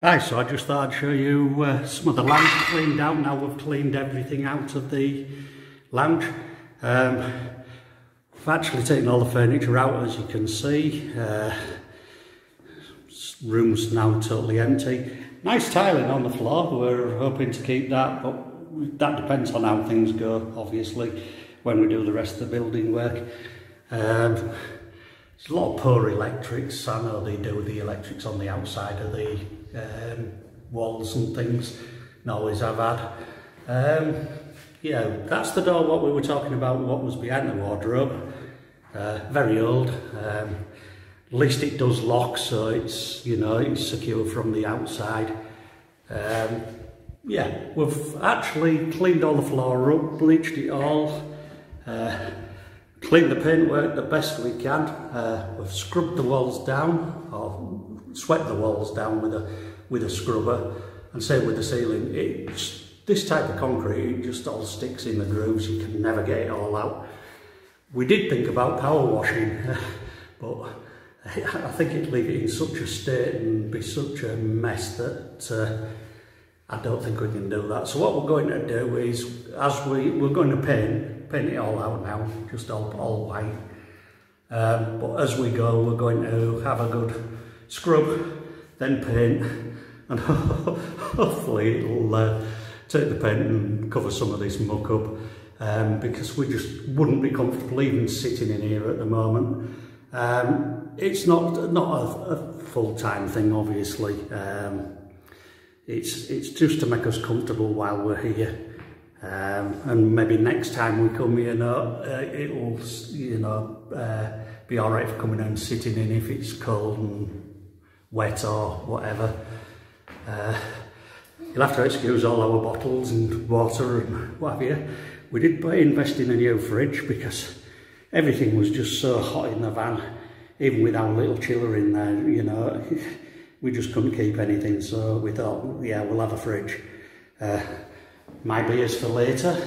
Hi, so I just thought I'd show you some of the lounge cleaned out. Now we've cleaned everything out of the lounge. We've actually taken all the furniture out, as you can see. Room's now totally empty. Nice tiling on the floor. We're hoping to keep that, but that depends on how things go, obviously, when we do the rest of the building work. There's a lot of poor electrics. I know they do the electrics on the outside of the walls and things, and always have had. Yeah, that's the door what we were talking about, what was behind the wardrobe. Very old. At least it does lock, so it's, you know, it's secure from the outside. Yeah, we've actually cleaned all the floor up, bleached it all, cleaned the paintwork the best we can. We've scrubbed the walls down, or swept the walls down with a scrubber, and same with the ceiling. This type of concrete, it just all sticks in the grooves. You can never get it all out. We did think about power washing, but I think it'd leave it in such a state and be such a mess that I don't think we can do that. So what we're going to do is, as we're going to paint it all out now, just all white. But as we go, we're going to have a good scrub, then paint, and hopefully it'll take the paint and cover some of this muck up, because we just wouldn't be comfortable even sitting in here at the moment. It's not a full-time thing, obviously. It's just to make us comfortable while we're here, and maybe next time we come here, it'll, you know, be all right for coming and sitting in if it's cold and wet or whatever. You'll have to excuse all our bottles and water and what have you. We did invest in a new fridge because everything was just so hot in the van, even with our little chiller in there, you know. We just couldn't keep anything, so we thought, yeah, we'll have a fridge. My beers for later,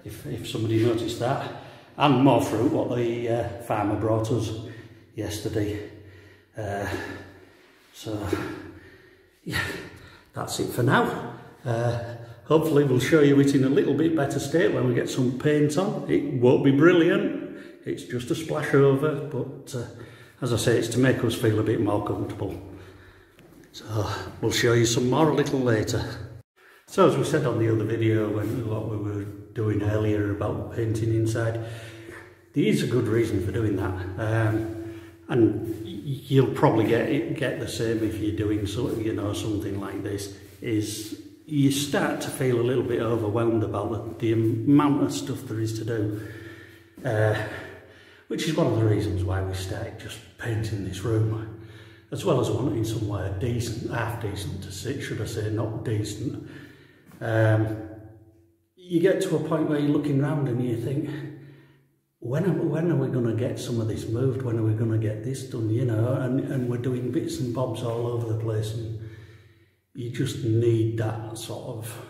if somebody noticed that. And more fruit, what the farmer brought us yesterday. So, yeah, that's it for now. Hopefully we'll show you it in a little bit better state when we get some paint on. It won't be brilliant, it's just a splash over, but as I say, it's to make us feel a bit more comfortable. So we'll show you some more a little later. So as we said on the other video, what we were doing earlier about painting inside, there is a good reason for doing that, and you'll probably get the same if you're doing something like this. Is you start to feel a little bit overwhelmed about the amount of stuff there is to do, which is one of the reasons why we started just painting this room, as well as wanting somewhere decent, half decent to sit, should I say, not decent. You get to a point where you're looking around and you think, when are we going to get some of this moved? When are we going to get this done? You know, and we're doing bits and bobs all over the place, and you just need that sort of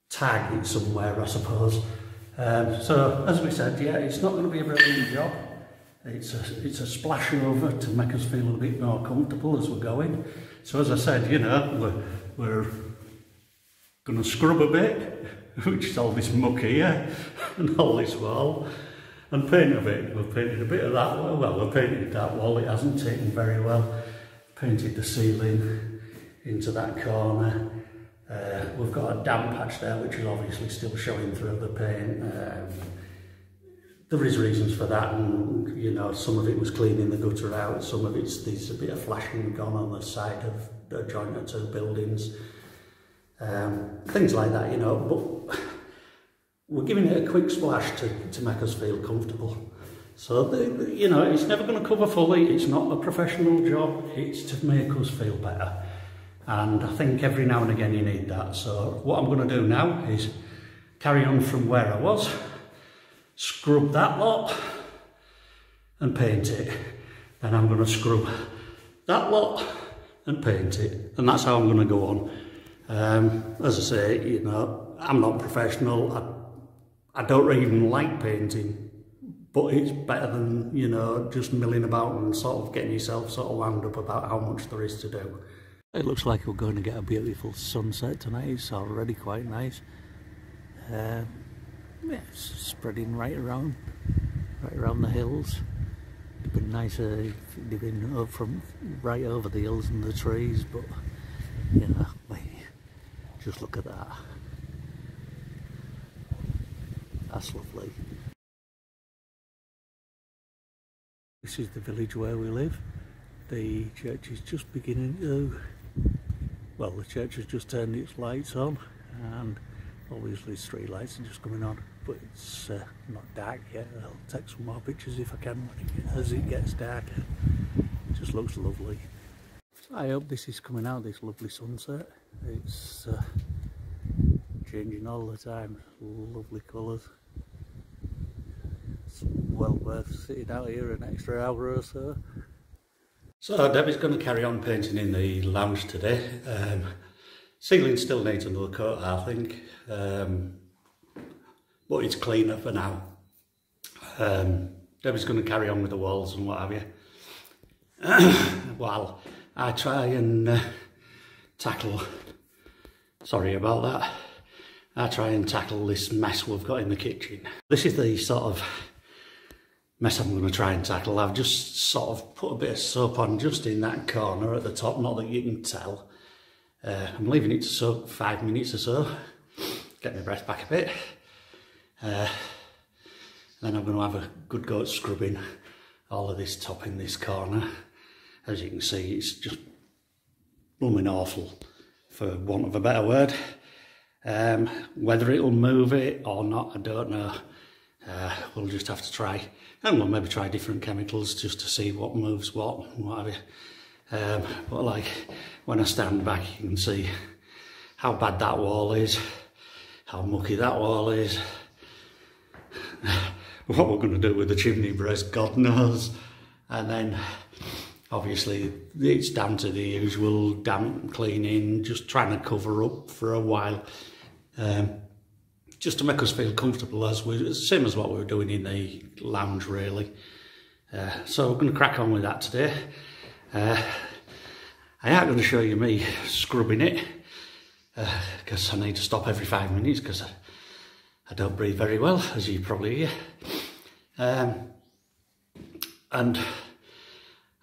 tag somewhere, I suppose. So as we said, yeah, it's not going to be a brilliant job. It's a splash over to make us feel a bit more comfortable as we're going. So as I said, you know, we're going to scrub a bit, which is all this muck here and all this wall, and paint a bit. We've painted a bit of that wall. Well, we've painted that wall, it hasn't taken very well. Painted the ceiling into that corner. We've got a damp patch there, which is obviously still showing through the paint. There is reasons for that, and you know, some of it was cleaning the gutter out, some of there's a bit of flashing gone on the side of the joint of two buildings. Things like that, you know, but we're giving it a quick splash to make us feel comfortable. So, you know, it's never going to cover fully, it's not a professional job, it's to make us feel better. And I think every now and again you need that. So what I'm going to do now is carry on from where I was, scrub that lot and paint it. Then I'm going to scrub that lot and paint it. And that's how I'm going to go on. As I say, you know, I'm not professional. I don't even like painting, but it's better than, you know, just milling about and sort of getting yourself sort of wound up about how much there is to do. It looks like we're going to get a beautiful sunset tonight. It's already quite nice. Yeah, it's spreading right around the hills. It'd been nicer if it'd been up from right over the hills and the trees, but you know, just look at that. That's lovely. This is the village where we live. The church is just beginning to, well, the church has just turned its lights on, and obviously street lights are just coming on, but it's not dark yet. I'll take some more pictures if I can as it gets darker. It just looks lovely. So I hope this is coming out, this lovely sunset. It's changing all the time, lovely colours. It's well worth sitting out here an extra hour or so. So Debbie's going to carry on painting in the lounge today. Ceiling still needs another coat, I think, but it's cleaner for now. Debbie's going to carry on with the walls and what have you. While I try and tackle, sorry about that, I try and tackle this mess we've got in the kitchen. This is the sort of mess I'm going to try and tackle. I've just sort of put a bit of soap on just in that corner at the top, not that you can tell. I'm leaving it to soak 5 minutes or so, get my breath back a bit. Then I'm going to have a good go at scrubbing all of this top in this corner. As you can see, it's just blooming awful, for want of a better word. Whether it'll move it or not, I don't know. We'll just have to try, and we'll maybe try different chemicals just to see what moves what and what have you. But like, when I stand back, you can see how bad that wall is, how mucky that wall is. What we're going to do with the chimney breast, God knows. And then obviously it's down to the usual damp cleaning, just trying to cover up for a while, just to make us feel comfortable, same as what we were doing in the lounge really. So we're going to crack on with that today. I ain't going to show you me scrubbing it, because I need to stop every 5 minutes because I don't breathe very well, as you probably hear. And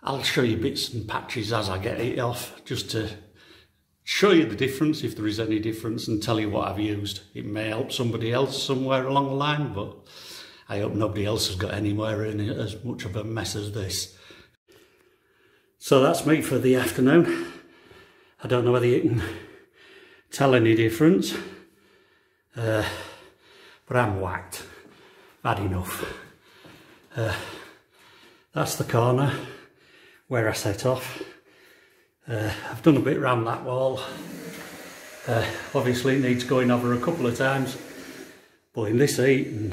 I'll show you bits and patches as I get it off, just to show you the difference, if there is any difference, and tell you what I've used. It may help somebody else somewhere along the line, but I hope nobody else has got anywhere in as much of a mess as this. So that's me for the afternoon. I don't know whether you can tell any difference, but I'm whacked. Bad enough. That's the corner where I set off. I've done a bit round that wall. Obviously it needs going over a couple of times, but in this heat and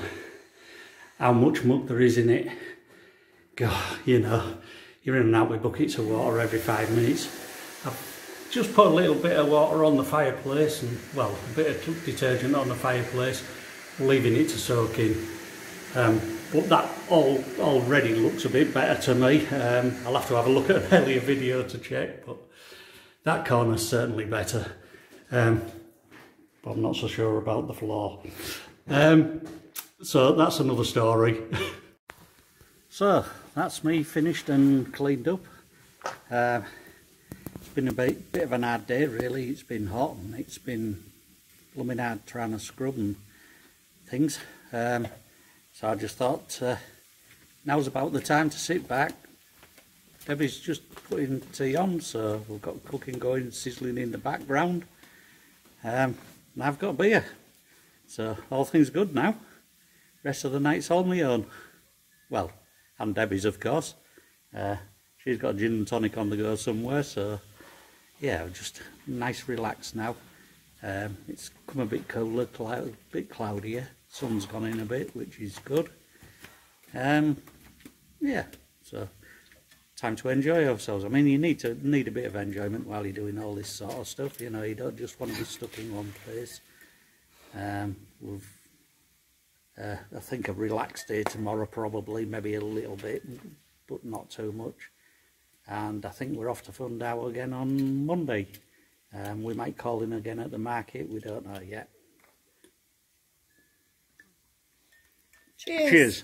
how much muck there is in it, God, you know, you're in and out with buckets of water every 5 minutes. I've just put a little bit of water on the fireplace, and well, a bit of detergent on the fireplace, leaving it to soak in. But that already looks a bit better to me. I'll have to have a look at an earlier video to check, but that corner's certainly better. But I'm not so sure about the floor. So that's another story. So that's me finished and cleaned up. It's been a bit of an hard day really. It's been hot and it's been blooming hard trying to scrub and things. So I just thought now's about the time to sit back. Debbie's just putting tea on, so we've got cooking going, sizzling in the background. And I've got beer. So all things good now. Rest of the night's all my own. Well, and Debbie's of course. She's got a gin and tonic on the go somewhere, so yeah, just nice relaxed now. It's come a bit cooler, a bit cloudier. Sun's gone in a bit, which is good. Yeah, so time to enjoy ourselves. I mean, you need a bit of enjoyment while you're doing all this sort of stuff. You know, you don't just want to be stuck in one place. I think a relaxed day tomorrow, probably, maybe a little bit, but not too much. and I think we're off to Fundow again on Monday. We might call in again at the market, we don't know yet. Cheers. Cheers.